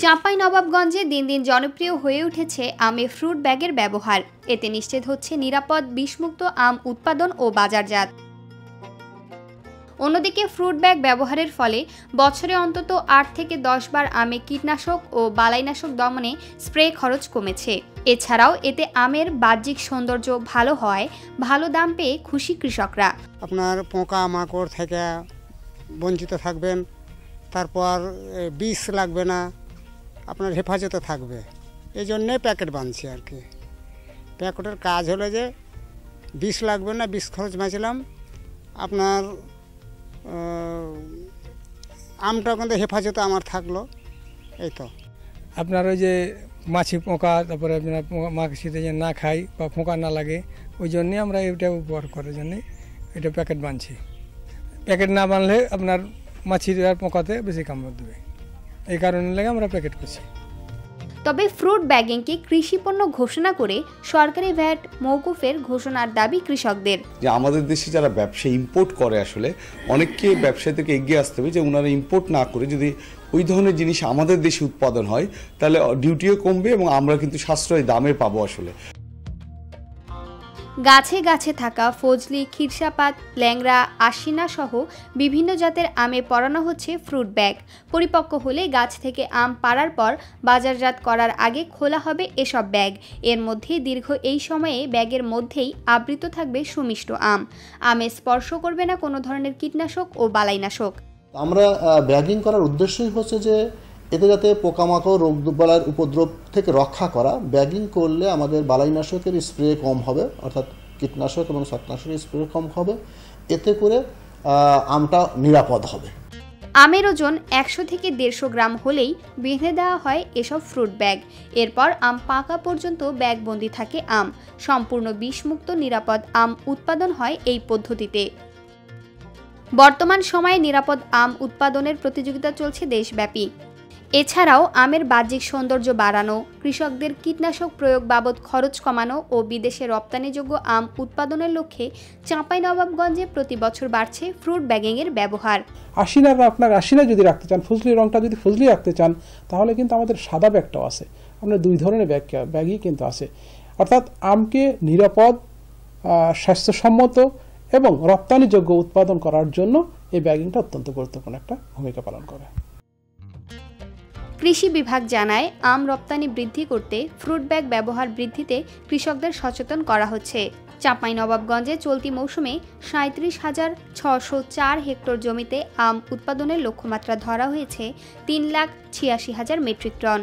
চাঁপাইনবাবগঞ্জে দিন দিন জনপ্রিয় হয়ে উঠেছে আমে ফ্রুট ব্যাগের ব্যবহার। এতে নিশ্চিত হচ্ছে নিরাপদ বিষমুক্ত আম উৎপাদন ও বাজারজাত। অন্যদিকে ফ্রুট ব্যাগ ব্যবহারের ফলে বছরে অন্তত ৮ থেকে ১০ বার আমে কীটনাশক ও বালাইনাশক দমনে স্প্রে খরচ কমেছে। এছাড়াও এতে আমের বাহ্যিক সৌন্দর্য ভালো হওয়ায় ভালো দাম পেয়ে খুশি কৃষকরা। আপনার পোকা মাকড় থেকে বঞ্চিত থাকবেন, তারপর বিষ লাগবে না, আপনার হেফাজতে থাকবে। এই জন্যে প্যাকেট বানছি আর কি। প্যাকেটের কাজ হলো যে বিষ লাগবে না, বিষ খরচ বাঁচলাম, আপনার আমটা কিন্তু হেফাজতে আমার থাকলো। এই তো আপনার ওই যে মাছি পোকা, তারপরে আপনার মাছিতে যে না খাই বা পোকা না লাগে, ওই জন্যে আমরা এটা ব্যবহার করার জন্যে এটা প্যাকেট বানছি। প্যাকেট না বানলে আপনার মাছির আর পোকাতে বেশি কামড় দেবে, এই কারণে লাগে আমরা প্যাকেট করছি। তবে ফ্রুট ব্যাগিংকে কৃষিপণ্য ঘোষণা করে সরকারি ভ্যাট মওকুফের ঘোষণার দাবি কৃষকদের। যে আমাদের দেশে যারা ব্যবসা ইম্পোর্ট করে, আসলে অনেককে ব্যবসায়ীদেরকে এগিয়ে আসতে হবে যে ওনারা ইম্পোর্ট না করে যদি ওই ধরনের জিনিস আমাদের দেশে উৎপাদন হয় তাহলে ডিউটিও কমবে এবং আমরা কিন্তু সাশ্রয়ী দামে পাবো। আসলে গাছে গাছে থাকা ফজলি, খিরসাপাত, ল্যাংড়া, আশিনা সহ বিভিন্ন জাতের আমে পরানো হচ্ছে ফ্রুট ব্যাগ। পরিপক্ক হলে গাছ থেকে আম পাড়ার পর বাজারজাত করার আগে খোলা হবে এসব ব্যাগ। এর মধ্যে দীর্ঘ এই সময়ে ব্যাগের মধ্যেই আবৃত থাকবে সুমিষ্ট আম। আমে স্পর্শ করবে না কোনো ধরনের কীটনাশক ও বালাইনাশক। আমরা ব্যাগিং করার উদ্দেশ্যই হচ্ছে যে এতে যাতে পোকামাকড় রোগ বালাইয়ের উপদ্রব থেকে রক্ষা করা। ব্যাগিং করলে আমাদের বালাইনাশকের স্প্রে কম হবে, অর্থাৎ কীটনাশক এবং ছত্রাকনাশকের স্প্রে কম হবে, এতে করে আমটা নিরাপদ হবে। আমের ওজন ১০০ থেকে ১৫০ গ্রাম হলেই বেঁধে দেওয়া হয় এসব ফ্রুট ব্যাগ। এরপর আম পাকা পর্যন্ত ব্যাগবন্দি থাকে আম। সম্পূর্ণ বিষমুক্ত নিরাপদ আম উৎপাদন হয় এই পদ্ধতিতে। বর্তমান সময়ে নিরাপদ আম উৎপাদনের প্রতিযোগিতা চলছে দেশব্যাপী। এছাড়াও আমের বাহ্যিক সৌন্দর্য বাড়ানো, কৃষকদের কীটনাশক প্রয়োগ বাবদ খরচ কমানো ও বিদেশে রপ্তানিযোগ্য আম উৎপাদনের লক্ষ্যে চাঁপাইনবাবগঞ্জে প্রতি বছর বাড়ছে ফ্রুট ব্যাগিংয়ের ব্যবহার। আপনার আশিনা যদি রাখতে চান, ফজলি রংটা যদি ফজলি রাখতে চান, তাহলে কিন্তু আমাদের সাদা ব্যাগটাও আছে। আপনার দুই ধরনের ব্যাগই কিন্তু আছে। অর্থাৎ আমকে নিরাপদ, স্বাস্থ্যসম্মত এবং রপ্তানিযোগ্য উৎপাদন করার জন্য এই ব্যাগিংটা অত্যন্ত গুরুত্বপূর্ণ একটা ভূমিকা পালন করে। কৃষি বিভাগ জানায়, আম রপ্তানি বৃদ্ধি করতে ফ্রুট ব্যাগ ব্যবহার বৃদ্ধিতে কৃষকদের সচেতন করা হচ্ছে। চাঁপাইনবাবগঞ্জে চলতি মৌসুমে ৩৭,৬০৪ হেক্টর জমিতে আম উৎপাদনের লক্ষ্যমাত্রা ধরা হয়েছে ৩,৮৬,০০০ মেট্রিক টন।